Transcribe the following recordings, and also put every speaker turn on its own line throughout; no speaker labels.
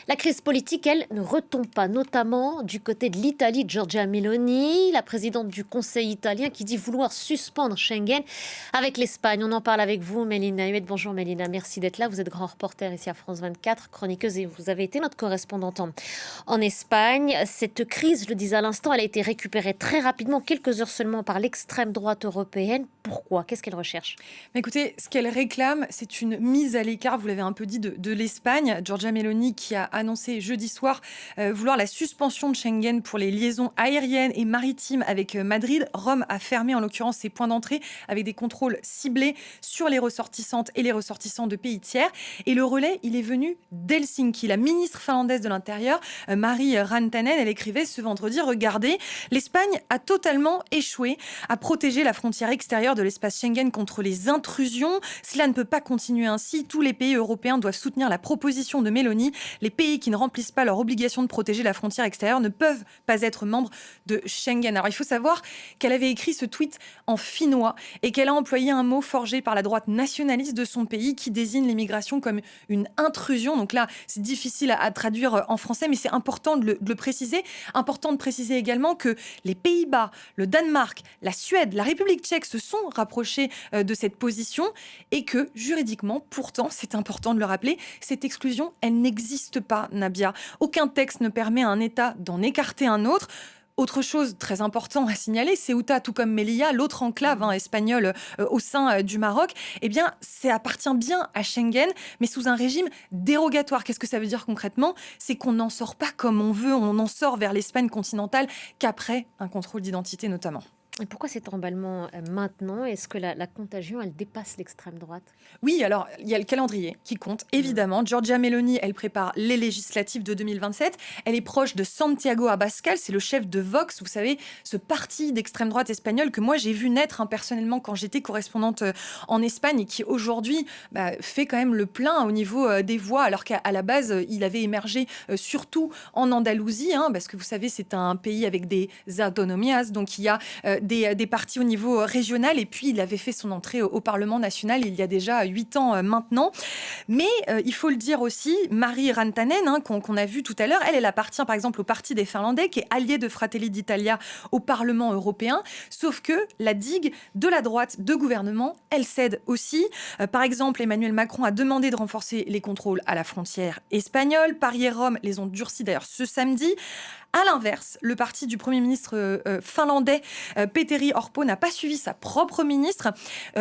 La crise politique, elle, ne retombe pas, notamment du côté de l'Italie, Giorgia Meloni, la présidente du Conseil italien, qui dit vouloir suspendre Schengen avec l'Espagne. On en parle avec vous, Mélina Huet. Bonjour Mélina, merci d'être là. Vous êtes grand reporter ici à France 24, chroniqueuse, et vous avez été notre correspondante en Espagne. Cette crise, je le disais à l'instant, elle a été récupérée très rapidement, quelques heures seulement, par l'extrême droite européenne. Pourquoi? Qu'est-ce qu'elle recherche?
Mais écoutez, ce qu'elle réclame, c'est une mise à l'écart, vous l'avez un peu dit, de l'Espagne. Giorgia Meloni qui a annoncé jeudi soir vouloir la suspension de Schengen pour les liaisons aériennes et maritimes avec Madrid. Rome a fermé en l'occurrence ses points d'entrée avec des contrôles ciblés sur les ressortissantes et les ressortissants de pays tiers. Et le relais, il est venu d'Helsinki. La ministre finlandaise de l'Intérieur, Mari Rantanen, elle écrivait ce vendredi: regardez, l'Espagne a totalement échoué à protéger la frontière extérieure de l'espace Schengen contre les intrusions. Cela ne peut pas continuer ainsi. Tous les pays européens doivent soutenir la proposition de Meloni. Les pays qui ne remplissent pas leur obligation de protéger la frontière extérieure ne peuvent pas être membres de Schengen. Alors il faut savoir qu'elle avait écrit ce tweet en finnois et qu'elle a employé un mot forgé par la droite nationaliste de son pays qui désigne l'immigration comme une intrusion. Donc là, c'est difficile à traduire en français, mais c'est important de le préciser. Important de préciser également que les Pays-Bas, le Danemark, la Suède, la République tchèque se sont rapprochés de cette position et que juridiquement, pourtant, c'est important de le rappeler, cette exclusion, elle n'existe pas, Nabia. Aucun texte ne permet à un État d'en écarter un autre. Autre chose très important à signaler, Ceuta, tout comme Melilla, l'autre enclave espagnole au sein du Maroc, eh bien, ça appartient bien à Schengen, mais sous un régime dérogatoire. Qu'est-ce que ça veut dire concrètement? C'est qu'on n'en sort pas comme on veut, on n'en sort vers l'Espagne continentale qu'après un contrôle d'identité notamment.
Et pourquoi cet emballement maintenant? Est-ce que la contagion, elle dépasse l'extrême droite?
Oui, alors il y a le calendrier qui compte, évidemment. Giorgia Meloni, elle prépare les législatives de 2027. Elle est proche de Santiago Abascal, c'est le chef de Vox, vous savez, ce parti d'extrême droite espagnole que moi j'ai vu naître personnellement quand j'étais correspondante en Espagne et qui aujourd'hui fait quand même le plein au niveau des voix, alors qu'à la base, il avait émergé surtout en Andalousie, parce que vous savez, c'est un pays avec des autonomias, donc il y a des partis au niveau régional, et puis il avait fait son entrée au Parlement national il y a déjà 8 ans maintenant. Mais il faut le dire aussi, Mari Rantanen, qu'on a vu tout à l'heure, elle appartient par exemple au Parti des Finlandais, qui est allié de Fratelli d'Italia au Parlement européen, sauf que la digue de la droite de gouvernement, elle cède aussi. Par exemple, Emmanuel Macron a demandé de renforcer les contrôles à la frontière espagnole. Paris et Rome les ont durcis d'ailleurs ce samedi. À l'inverse, le parti du Premier ministre finlandais, Petteri Orpo, n'a pas suivi sa propre ministre.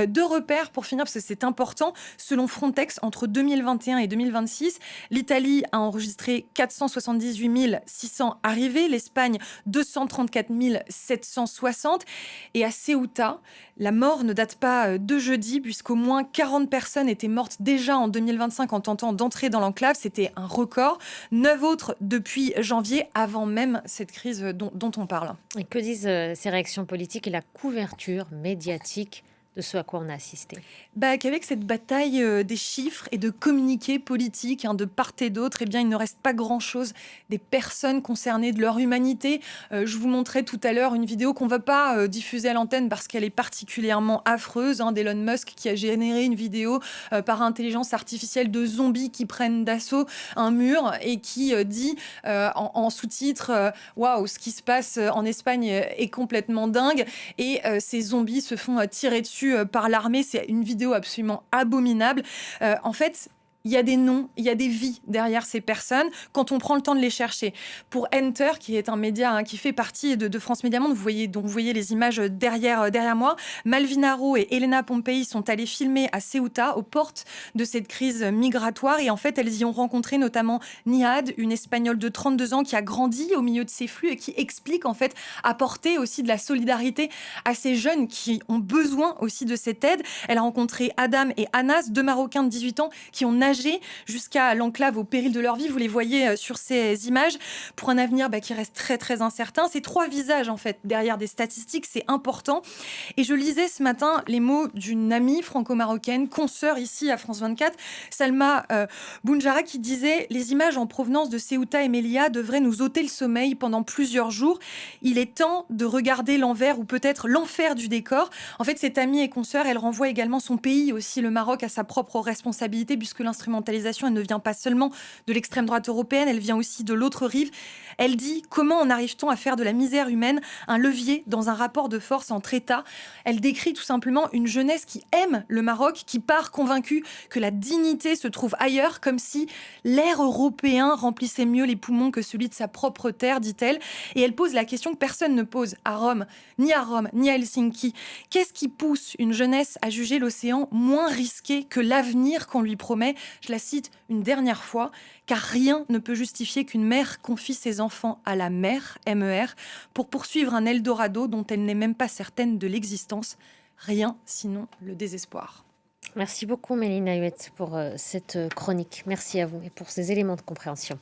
Deux repères pour finir, parce que c'est important. Selon Frontex, entre 2021 et 2026, l'Italie a enregistré 478 600 arrivées, l'Espagne 234 760. Et à Ceuta, la mort ne date pas de jeudi, puisqu'au moins 40 personnes étaient mortes déjà en 2025 en tentant d'entrer dans l'enclave. C'était un record. 9 autres depuis janvier, avant même cette crise dont on parle.
Et que disent ces réactions politiques et la couverture médiatique de ce à quoi on a assisté?
Qu'avec cette bataille des chiffres et de communiqués politiques de part et d'autre, eh bien, il ne reste pas grand-chose des personnes concernées, de leur humanité. Je vous montrais tout à l'heure une vidéo qu'on ne va pas diffuser à l'antenne parce qu'elle est particulièrement affreuse, d'Elon Musk qui a généré une vidéo par intelligence artificielle de zombies qui prennent d'assaut un mur et qui dit en sous-titre waouh, ce qui se passe en Espagne est complètement dingue, et ces zombies se font tirer dessus par l'armée. C'est une vidéo absolument abominable. En fait, il y a des noms, il y a des vies derrière ces personnes quand on prend le temps de les chercher. Pour Enter, qui est un média qui fait partie de France Média Monde, dont vous voyez les images derrière moi, Malvin Haro et Elena Pompei sont allées filmer à Ceuta, aux portes de cette crise migratoire. Et en fait, elles y ont rencontré notamment Nihad, une Espagnole de 32 ans qui a grandi au milieu de ces flux et qui explique en fait apporter aussi de la solidarité à ces jeunes qui ont besoin aussi de cette aide. Elle a rencontré Adam et Anas, deux Marocains de 18 ans qui ont nagé jusqu'à l'enclave au péril de leur vie. Vous les voyez sur ces images, pour un avenir qui reste très très incertain. C'est 3 visages en fait derrière des statistiques, c'est important. Et je lisais ce matin les mots d'une amie franco-marocaine, consoeur ici à France 24, Salma Bounjara, qui disait: les images en provenance de Ceuta et Melilla devraient nous ôter le sommeil pendant plusieurs jours. Il est temps de regarder l'envers, ou peut-être l'enfer du décor. En fait, cette amie et consoeur, elle renvoie également son pays aussi, le Maroc, à sa propre responsabilité, puisque l'instant l'instrumentalisation, elle ne vient pas seulement de l'extrême droite européenne, elle vient aussi de l'autre rive. Elle dit: comment en arrive-t-on à faire de la misère humaine un levier dans un rapport de force entre États? Elle décrit tout simplement une jeunesse qui aime le Maroc, qui part convaincue que la dignité se trouve ailleurs, comme si l'air européen remplissait mieux les poumons que celui de sa propre terre, dit-elle. Et elle pose la question que personne ne pose à Rome, ni à Helsinki. Qu'est-ce qui pousse une jeunesse à juger l'océan moins risqué que l'avenir qu'on lui promet? Je la cite une dernière fois: car rien ne peut justifier qu'une mère confie ses enfants à la mer, MER, pour poursuivre un Eldorado dont elle n'est même pas certaine de l'existence. Rien sinon le désespoir.
Merci beaucoup Mélina Huet pour cette chronique. Merci à vous et pour ces éléments de compréhension.